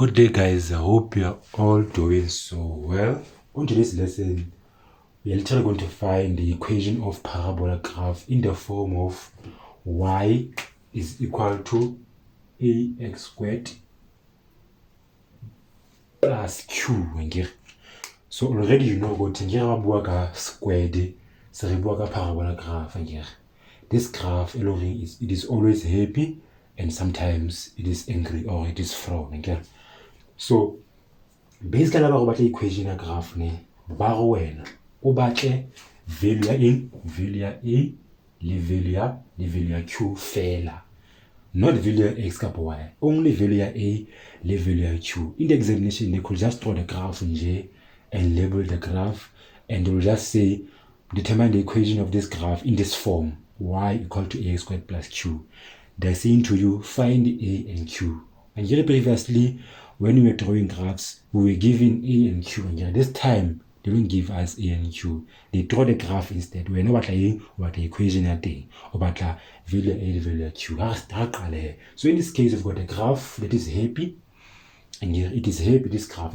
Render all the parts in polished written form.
Good day, guys. I hope you're all doing so well. On today's lesson, we are literally going to find the equation of parabola graph in the form of y is equal to ax squared plus q. So already you know what squared, so parabola graph. This graph it is always happy and sometimes it is angry or it is frown. So basically the equation ya graph ne ba go wena o batle value ya eng, value ya a le value ya q fela, not value ya x kapa y, only value ya a le value ya q. In the examination they could just draw the graph nje and label the graph, and they will just say determine the equation of this graph in this form, y equal to ax squared plus q. They're saying to you find a and q. And here previously when we were drawing graphs, we were given a and q, and this time they don't give us a and q. They draw the graph instead. We know what the equation at day or what value a value q. So in this case, we've got a graph that is happy, and here it is happy. This graph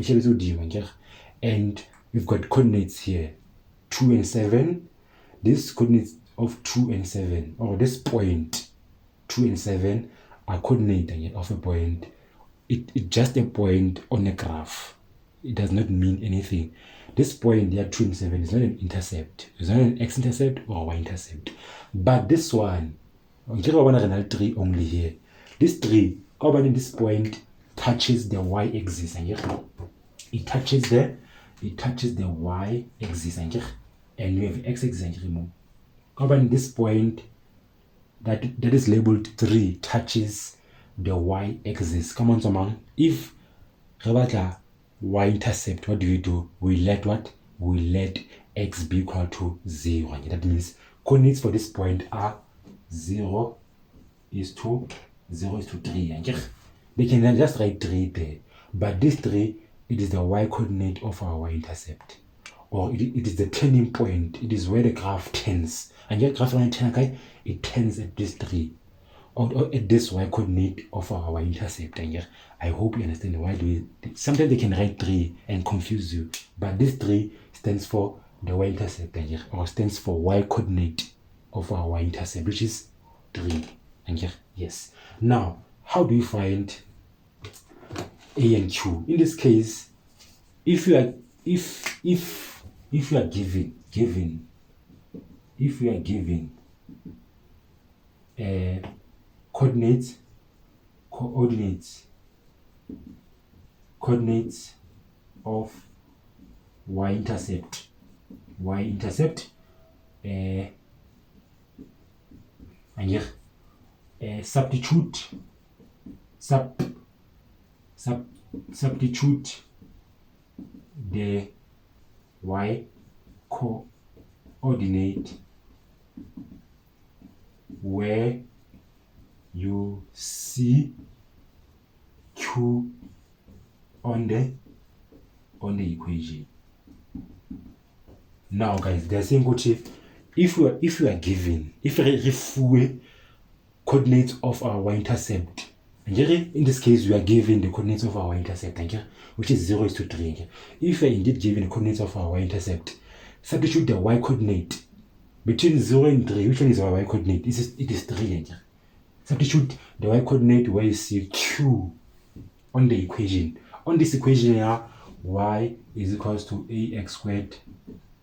and we've got coordinates here 2 and 7. This coordinates of 2 and 7, or this point 2 and 7 are coordinate of a point. It's just a point on a graph. It does not mean anything. This point here 2 and 7 is not an intercept. It's not an x-intercept or y-intercept. But this one, 3 only here. This 3, in this point touches the y-axis. It touches the y-axis. And we have x-axis. In this point that is labeled 3 touches the y-axis. Come on, someone. If y-intercept, what do? We let x be equal to 0. That means coordinates for this point are 0 is to 3. They can just write 3 there. But this 3, it is the y-coordinate of our y-intercept. Or it is the turning point. It is where the graph turns. And your graph it turns at this 3. Or at this y-coordinate of our y-intercept. I hope you understand why sometimes they can write 3 and confuse you. But this 3 stands for the y-intercept, or stands for y-coordinate of our y-intercept, which is 3. Yes. Now, how do you find a and q? In this case, if you are given coordinates of y-intercept, substitute the y coordinate where you see q on the equation. Now guys, they're saying if you are given coordinates of our y-intercept, in this case we are given the coordinates of our y-intercept, which is 0 is to 3. If you are indeed given the coordinates of our y-intercept, substitute the y-coordinate between 0 and 3. Which one is our y-coordinate? It is 3. Substitute the y-coordinate where you see q on the equation. On this equation here, y is equals to ax squared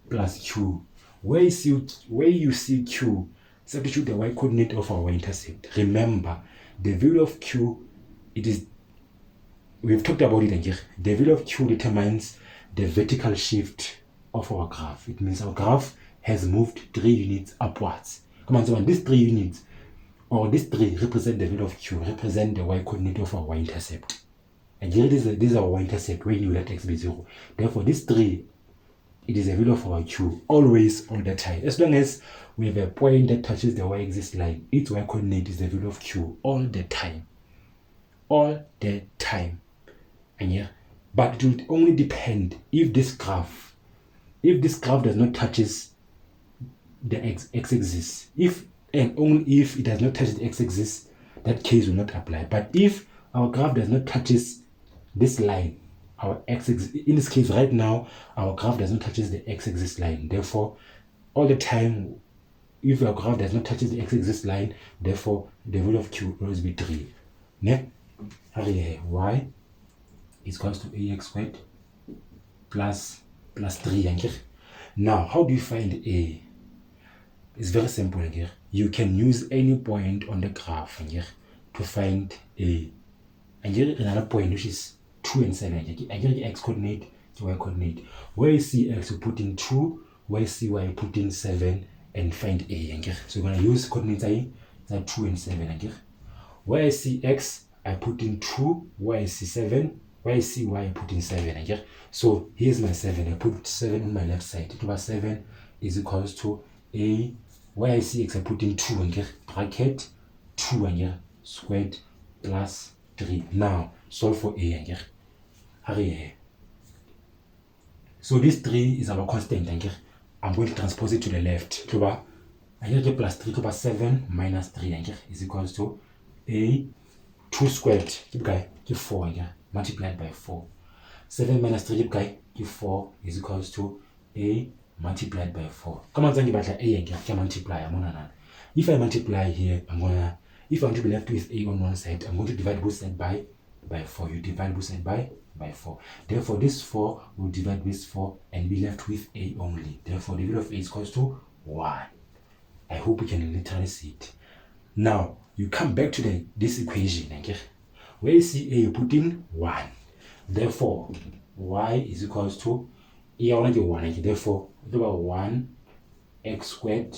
plus q. Where you see q, substitute the y-coordinate of our y-intercept. Remember, the value of q, we've talked about it here. The value of q determines the vertical shift of our graph. It means our graph has moved 3 units upwards. Come on, so these 3 units, or these 3 represent the value of q, represent the y-coordinate of our y-intercept. And here this is our y-intercept when you let x be 0. Therefore, this 3, it is a value of our q, always, all the time. As long as we have a point that touches the y-axis line, its y-coordinate is the value of q all the time. All the time. And but it will only depend if this graph does not touches the x-axis. If and only if it does not touch the x-axis, that case will not apply. But if our graph does not touches this line, our x-axis, in this case right now, our graph does not touch the x-axis line. Therefore, all the time, if our graph does not touch the x-axis line, therefore the value of q will always be 3. Ne? Y is equals to ax squared plus 3. Now, how do you find a? It's very simple here. You can use any point on the graph here to find a. And here another point which is 2 and 7. I get the x coordinate, the y coordinate. Where you see x, you put in 2. Where you see y, you put in 7 and find a. So we're going to use coordinates that 2 and 7. Where I see x, I put in 2. Where I see 7, where I see y, I put in 7. So here's my 7. I put 7 on my left side. 2 over 7 is equals to a. Where I see x, I put in 2. Bracket 2 squared plus 3. Now solve for a. So this 3 is our constant. I'm going to transpose it to the left. I get plus 3 over 7 minus 3 is equals to a 2 squared. Give 4 multiplied by 4. 7 minus 3 give 4 is equals to a multiplied by 4. Come on, a multiply. If I multiply here, if I want to be left with a on one side, I'm going to divide both sides by 4. You divide both sides by 4. Therefore, this 4 will divide with 4 and be left with a only. Therefore, the value of a is equals to 1. I hope you can literally see it. Now, you come back to this equation. Where you see a, you put in 1. Therefore, y is equals to a only 1. Therefore, it's about 1 x squared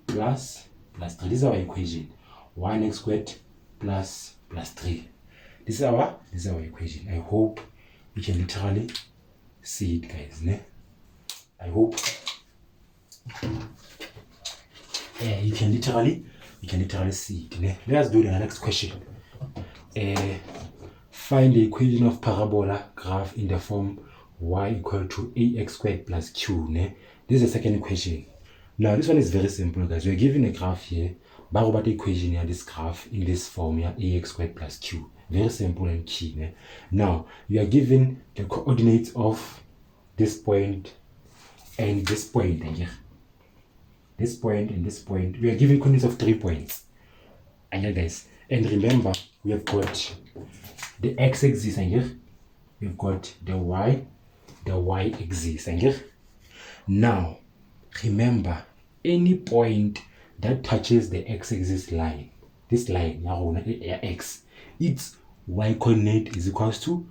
plus 3. This is our equation. 1x squared plus 3. This is our equation. I hope you can literally see it, guys. I hope you can literally see it. Let's do the next question. Find the equation of parabola graph in the form y equal to ax squared plus q. This is the second equation. Now this one is very simple, guys. We're given a graph here. But the equation here, this graph in this form here, ax squared plus q. Very simple and key. Now you are given the coordinates of this point and this point. This point and this point. We are given coordinates of 3 points. And guys, and remember, we have got the x-axis here. We've got the y-axis here. Now, remember, any point that touches the x-axis line, this line, x, its y coordinate is equals to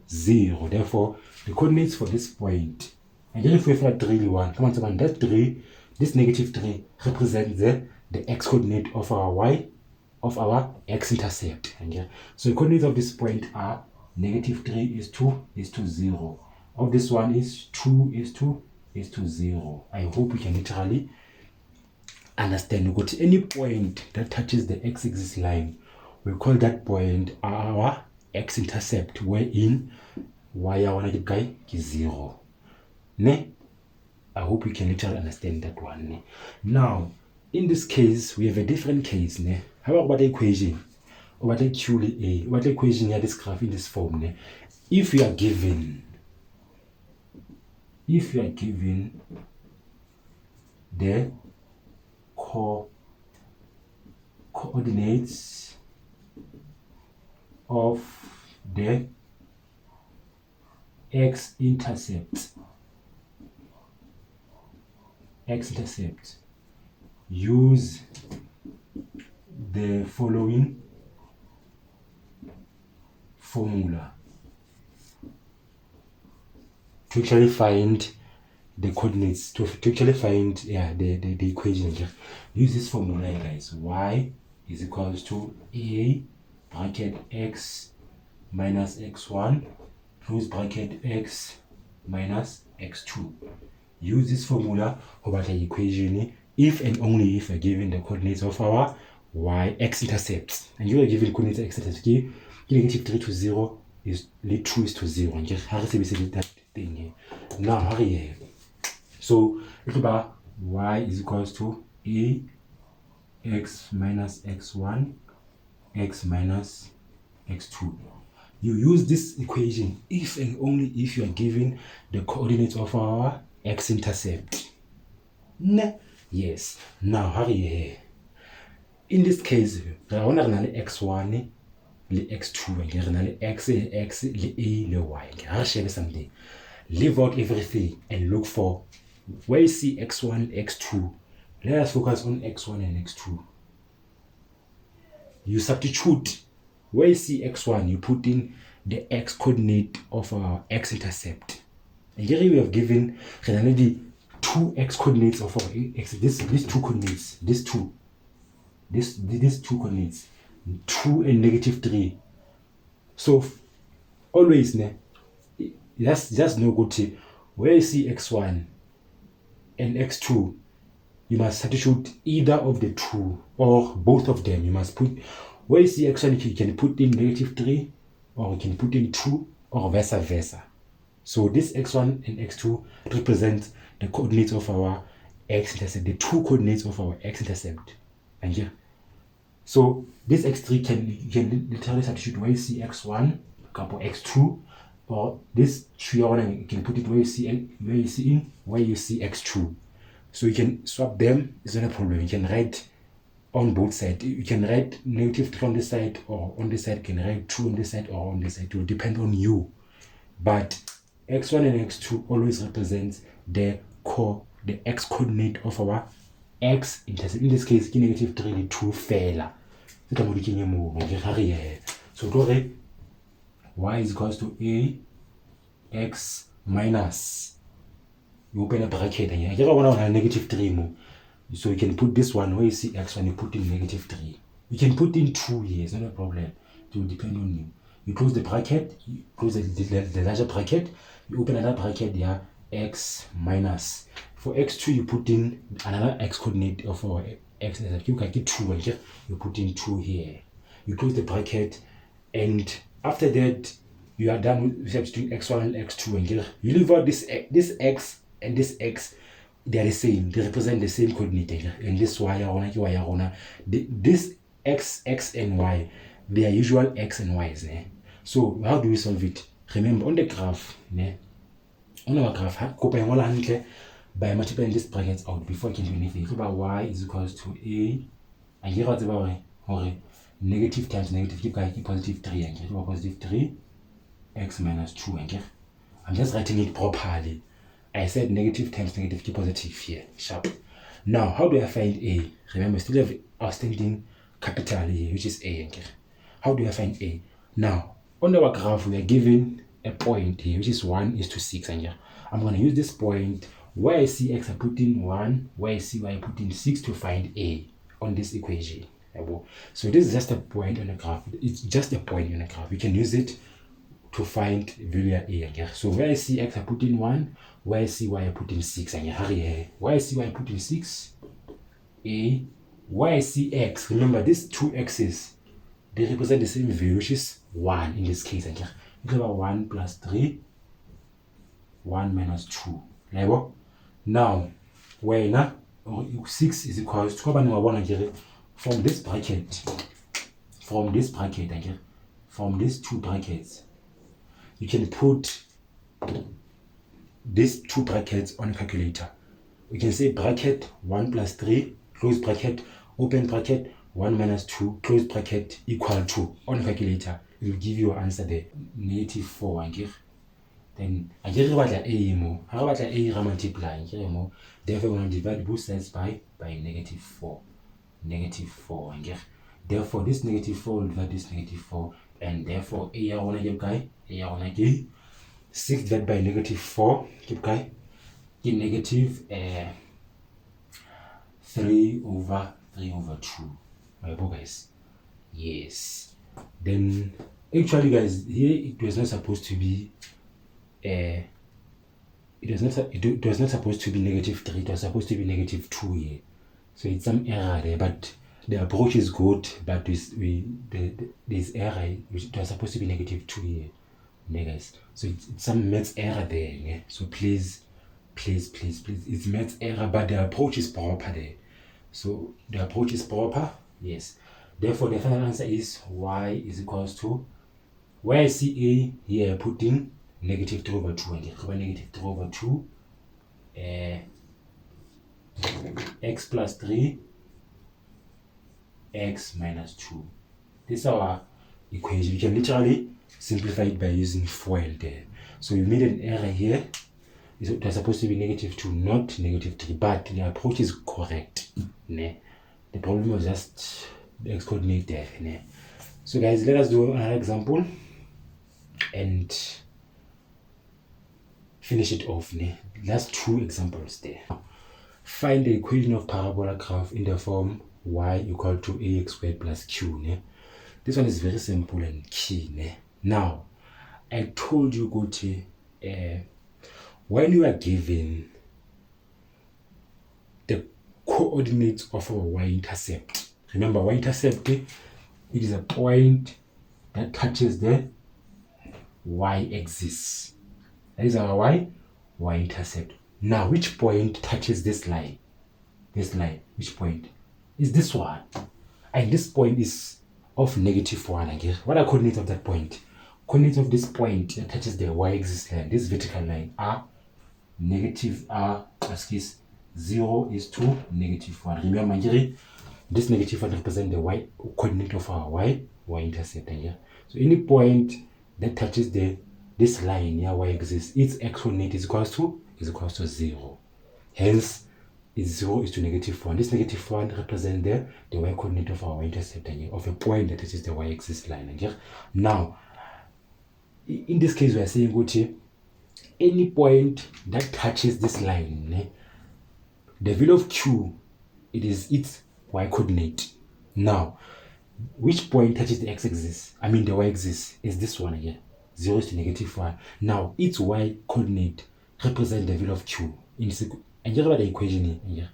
0. Therefore, the coordinates for this point, and if we have 3, come on, that 3, this negative 3 represents the x coordinate of our y, of our x-intercept. So the coordinates of this point are negative 3 is to 0. Of this one is 2 is to 0. I hope we can literally understand. We got any point that touches the x-axis line, we call that point our x-intercept, wherein y is 0. I hope you can literally understand that one. Now, in this case, we have a different case. How about the equation? About the QA, about the equation here, this graph in this form. If you are given the coordinates of the x-intercept, use the following formula to actually find the coordinates, to actually find the equation here. Use this formula, guys. Y is equals to a bracket x minus x1 close bracket x minus x2. Use this formula over the equation if and only if you're given the coordinates of our x-intercepts. And you are given coordinates x-intercepts. Negative 3 to 0 is 2 is to 0. And just how to say that thing here. Now, hurry. So, it's about y is equals to a x minus x1 x minus x2. You use this equation if and only if you are given the coordinates of our x-intercept. Yes. Now, hurry here. In this case, we have x1, le x2, and x, le a, le y. I'll share something. Leave out everything and look for where you see x1, x2. Let us focus on x1 and x2. You substitute. Where you see x1, you put in the x coordinate of our x-intercept. And here we have given the two x coordinates of our x. These two coordinates, these two coordinates, 2 and -3. So always, that's just no good to where you see x1 and x2, you must substitute either of the two or both of them. You must put where you see x1, you can put in -3, or you can put in 2, or vice versa. So this x1 and x2 represent the coordinates of our x-intercept, the two coordinates of our x-intercept. And here, so this x3 you can literally substitute where you see x1, couple x2, or this 3 you can put it where you see x2. So you can swap them. It's not a problem. You can write on both sides. You can write -3 on this side, or on this side you can write 2 on this side, or on this side. It will depend on you. But x1 and x2 always represents the x coordinate of our x-intercept. In this case, -3 le 2 fela. So y is equals to a x minus, you open a bracket and you want to -3 more. So you can put this one where you see x1, you put in -3. You can put in 2 here, it's not a problem. It will depend on you. You close the bracket, you close the larger bracket, you open another bracket there, x minus. For x2, you put in another x coordinate of our x. You can get 2 and here, you put in 2 here. You close the bracket, and after that, you are done with substituting x1 and x2, and here you leave out this x and this x. They are the same. They represent the same coordinate. And this y, this x and y, they are usual x and y's. So how do we solve it? Remember, on the graph, on our graph, by multiplying these brackets out before I can do anything. Y is equals to a, and here what's about negative times negative, keep positive 3, and here positive 3, x minus 2, and here I'm just writing it properly. I said negative times negative, keep positive here, sharp. Now, how do I find a? Remember, still have outstanding capital here, which is a. Okay? How do I find a? Now, on our graph, we are given a point here, which is 1:6. And here, I'm going to use this point. Where I see x, I put in 1. Where I see y, I put in 6 to find a on this equation. So this is just a point on the graph. It's just a point on the graph. We can use it to find value a. Okay? So where I see x, I put in 1. Where I see y, I put in 6. And where I see y, I put in 6. A. Where I see x, remember these two x's, they represent the same value, which is 1 in this case. Okay? You have 1 plus 3, 1 minus 2. Now, where 6 is equals to from this bracket, okay? From these two brackets, you can put these two brackets on a calculator. We can say bracket 1 plus 3, close bracket, open bracket, 1 minus 2, close bracket, equal to. On a calculator, it will give you an answer there, -4. Then I get what a more. How about a multiply? Therefore, we want to divide both sides by -4. -4. Therefore, this -4 will divide this -4, and therefore a I want to give 6 divided by -4, keep guy, get negative 3 over 2. My boy, guys. Yes. Then actually, guys, here it was not supposed to be it was not supposed to be -3. It was supposed to be -2 here. So it's some error there, but the approach is good. But there's error. It was supposed to be -2 here, guys. So it's some maths error there. So please, it's maths error, but the approach is proper there. So the approach is proper. Yes. Therefore, the final answer is y is equals to where I see a, here I put in negative 3 over 2, and negative 3 over 2, x plus 3, x minus 2. This is our equation. You can literally simplify it by using FOIL there. So we made an error here. It was supposed to be negative 2, not negative 3, but the approach is correct. The problem was just the x coordinate there. So guys, let us do another example and finish it off. Last 2 examples there. Find the equation of parabola graph in the form y equal to ax squared plus q. This one is very simple and key. Now, I told you, go to when you are given the coordinates of our y-intercept. Remember, y-intercept, it is a point that touches the y-axis. That is our y-intercept. Now, which point touches this line? This line, which point? Is this one. And this point is of negative 1. Again, what are coordinates of that point? Coordinates of this point that touches the y-axis line, this vertical line, are negative 0 is to negative 1. Remember, this negative 1 represents the y coordinate of our y-intercept. So any point that touches this line here, y-axis, its x coordinate is equals to 0. Hence, is 0 is to negative 1. This negative 1 represents the y coordinate of our y-intercept of a point that touches the y-axis line. Now, in this case, we are saying, any point that touches this line, the value of q, it is its y coordinate. Now, which point touches the x-axis? I mean the y-axis is this one here. 0 is to negative 1. Now, its y coordinate represents the value of q. And you the equation here.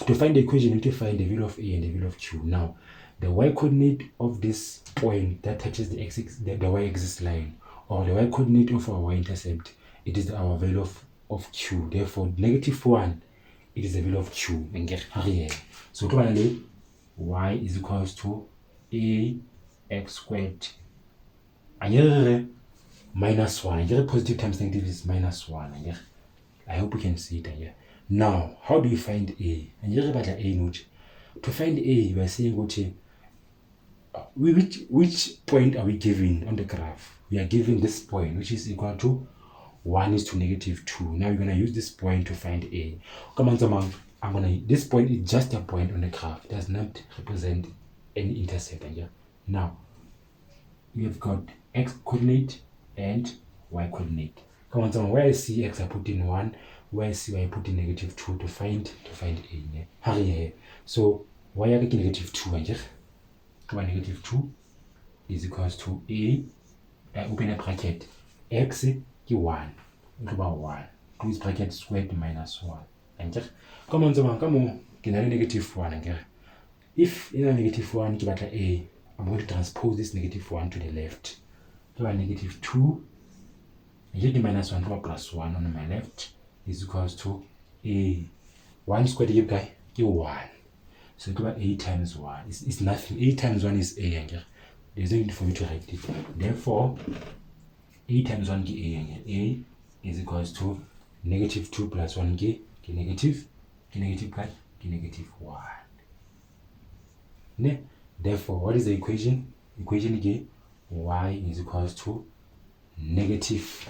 To find the equation, you need to find the value of a and the value of q. Now, the y coordinate of this point that touches the y-axis line, or the y coordinate of our y-intercept, it is our value of q. Therefore, negative 1, it is the value of q. So, finally, y is equals to ax squared. And minus 1. And positive times negative is minus 1. I hope you can see it here. Now, how do you find a? And you about a note. To find a, we are saying which point are we giving on the graph? We are giving this point, which is equal to 1 is to negative 2. Now we're gonna use this point to find a. Come on, this point is just a point on the graph. It does not represent any intercept. Now, we have got x coordinate and y coordinate. Come on, where I see x, I put in 1. Where I see y, I put in negative 2 to find a. So y are negative 2. Negative 2 is equals to a. Open a bracket. X is 1. About 1. 2 is bracket squared minus 1. Come on, negative 1. If in a negative 1, give a, I'm going to transpose this negative 1 to the left. Negative 2. And minus 1 plus 1 on my left is equals to a. 1 squared you guys, 1. So a times 1 is nothing. A times 1 is a. There's no need for me to write it. Therefore, a times 1 is a. A is equals to negative 2 plus 1 negative 1. Therefore, what is the equation? Equation again, y is equals to negative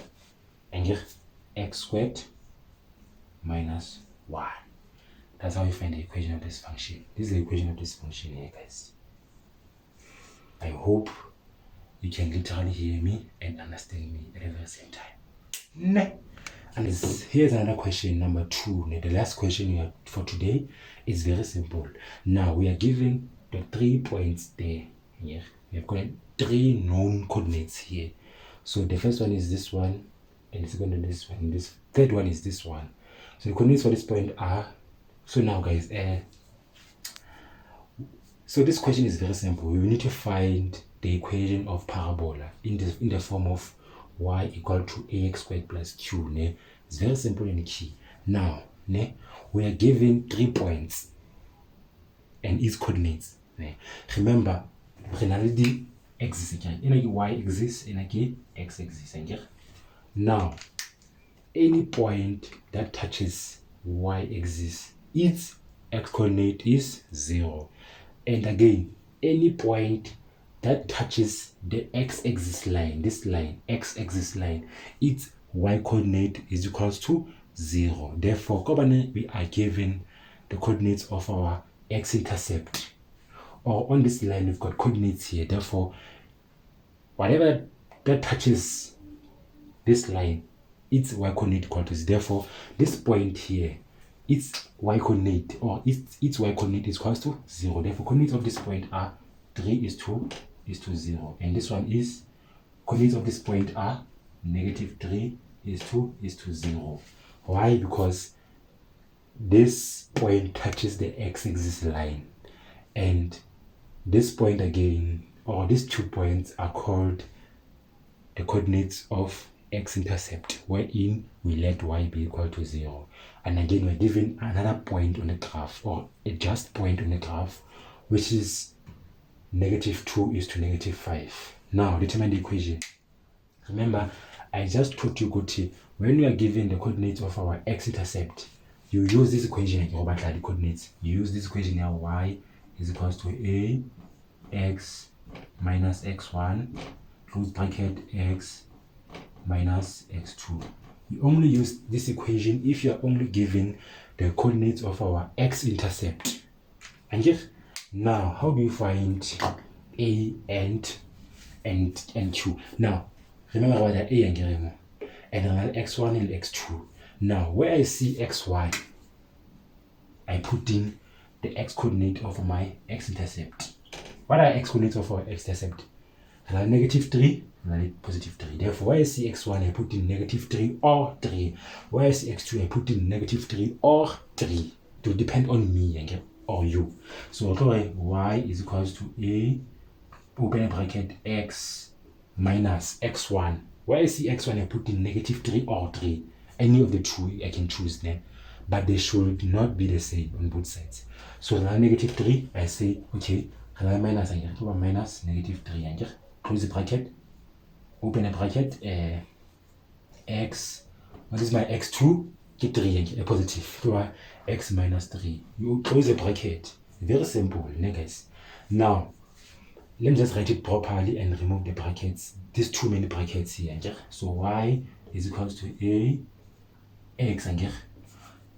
x squared minus 1. That's how you find the equation of this function. This is the equation of this function here, guys. I hope you can literally hear me and understand me at the very same time. And here's another question, number 2. The last question we have for today is very simple. Now, we are given the 3 points there. Here. We have got 3 known coordinates here. So the first one is this one, and the second one is this one, and this third one is this one. So the coordinates for this point are, so now guys, so this question is very simple. We need to find the equation of parabola in the form of y equal to ax squared plus q. It's very simple and key. Now, we are given 3 points and its coordinates. Remember, axis again. In a y axis, in a x axis again. Now, any point that touches y axis, its x coordinate is 0. And again, any point that touches the x-axis line, this line, x-axis line, its y-coordinate is equals to 0. Therefore, we are given the coordinates of our x-intercept. Or on this line, we've got coordinates here. Therefore, whatever that touches this line, its y-coordinate equal to 0. Therefore, this point here, its y-coordinate or its y-coordinate is equals to 0. Therefore, coordinates of this point are 3 is to 0. And this one is, coordinates of this point are -3 is to 0. Why? Because this point touches the x-axis line. And this point again, or these 2 points are called the coordinates of x-intercept, wherein we let y be equal to 0. And again, we're given another point on the graph, or a just point on the graph, which is -2 is to -5. Now, determine the equation. Remember, I just taught you, when we are given the coordinates of our x-intercept, you use this equation and the coordinates. You use this equation here, y is equals to a x minus x1 close bracket x minus x2. You only use this equation if you are only given the coordinates of our x-intercept. And yet, now, how do you find a and q? Now, remember about the a and then x1 and x2. Now, where I see xy, I put in the x-coordinate of my x-intercept. What are x-coordinates of our x-intercept? -3 and +3. Therefore, where I see x1, I put in -3 or 3. Where I see x2, I put in -3 or 3. It will depend on me or you. So, y is equals to a open bracket x minus x1. Where I see x1, I put in -3 or 3. Any of the two I can choose them, but they should not be the same on both sides. So now -3, I say, okay, minus -3, close the bracket, open a bracket, x, what is my x2? Get 3, a positive, so x minus 3. You close the bracket. Very simple, guys. Now, let me just write it properly and remove the brackets. These too many brackets here. So y is equals to a x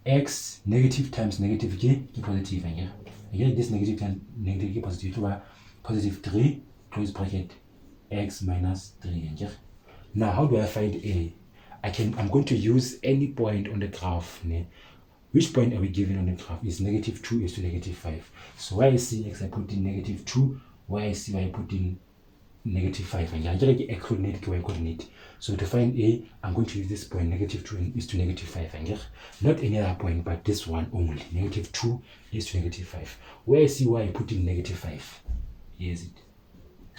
x negative times negative positive. Again, this negative times negative positive to +3 close bracket x minus 3. Now, how do I find a? I'm going to use any point on the graph. Which point are we given on the graph? Is -2 is to -5. So where I see x, I put in -2. Where I see y, I put in -5. And I get x coordinate to y coordinate. So to find a, I'm going to use this point, -2 is to -5. And not any other point, but this one only. -2 is to -5. Where I see y, I put in -5. Here's it.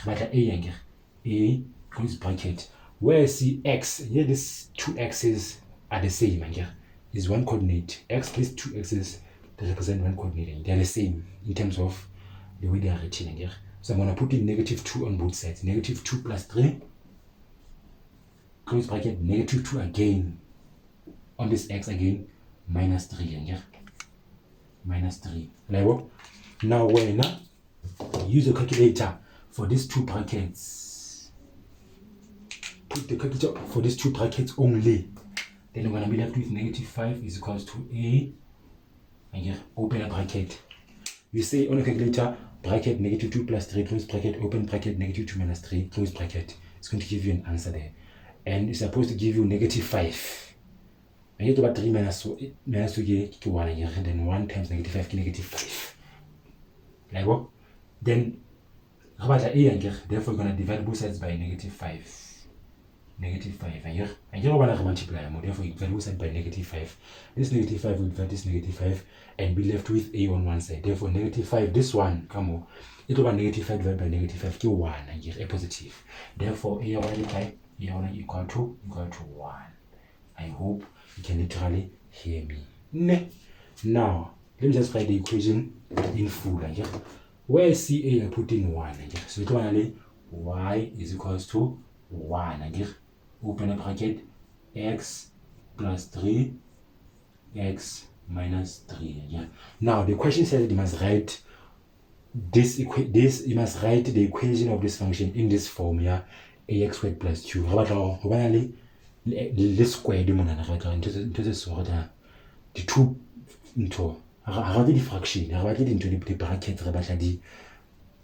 But a close bracket. Where I see x, here these two x's are the same. Is one coordinate. X plus 2 x's that represent one coordinate. They are the same in terms of the way they are written. So I'm going to put in -2 on both sides. -2 plus 3, close bracket, -2 again. On this x again, minus 3. Minus 3. Now when use the calculator for these two brackets. Put the calculator for these two brackets only. Then we're going to be left with -5 is equals to a, and open a bracket. You say on a calculator, bracket -2 plus 3, close bracket, open bracket, -2 minus 3, close bracket. It's going to give you an answer there. And it's supposed to give you -5. And you have about 3 minus 2 to 1, and then 1 times -5 to -5. Like what? Then, therefore, we're going to divide both sides by -5. -5, and you're going to multiply, therefore you divide both sides by -5. This -5 will divide this -5 and be left with a on one side. Therefore, -5, this one, come on, it will be -5 divided by -5, give 1, and get a positive. Therefore, a equal to 1. I hope you can literally hear me. Now, let me just write the equation in full. Where I see a, I put in 1. So it's only y is equals to 1 again. Open a bracket, x plus 3, x minus 3. Yeah. Now the question says you must write you must write the equation of this function in this form. Yeah, ax squared plus q. How about le square di monana ga into the sort the two into ga the fraction ga the into the bracket re batla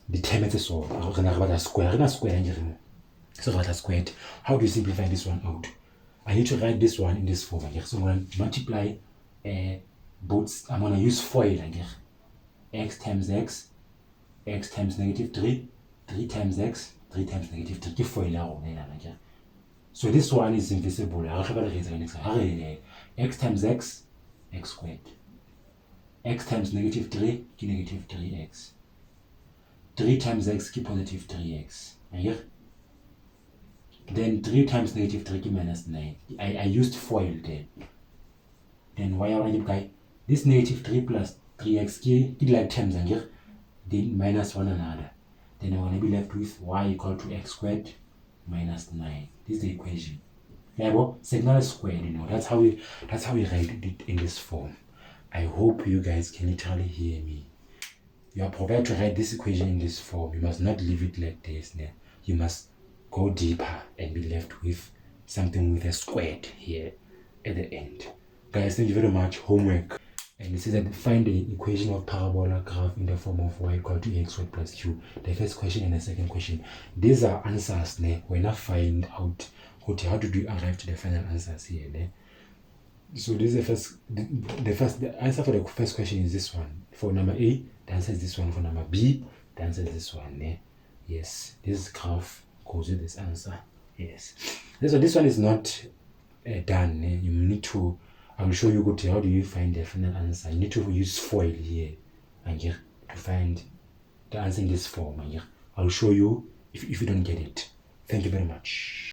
the term tse so re na ga square re na square nje mo so re batla squared. How do you simplify this one out? I need to write this one in this form. So I'm going to multiply both. I'm going to use FOIL again. X times x, x times negative 3, 3 times x, 3 times negative 3. FOIL. So this one is invisible. X times x, x squared. X times negative 3, negative 3x. 3 times x, positive 3x. Then 3 times negative 3 minus 9. I used FOIL there. Then y already guy this negative 3 plus 3x get like terms and here then minus one another. Then I'm gonna be left with y equal to x squared minus 9. This is the equation. Level signal squared, that's how we write it in this form. I hope you guys can literally hear me. You are provided to write this equation in this form. You must not leave it like this. You must go deeper and be left with something with a squared here at the end. Guys, thank you very much. Homework. And it says that find the equation of parabola graph in the form of y equal to x squared plus q. The first question and the second question. These are answers. When I find out how do you arrive to the final answers here. So this is the answer for the first question is this one. For number A, the answer is this one. For number B, the answer is this one. Yes, this graph goes with this answer. Yes. So this one is not done. You need to. I will show you how do you find the final answer. You need to use FOIL here and here to find the answer in this form. And here I will show you if you don't get it. Thank you very much.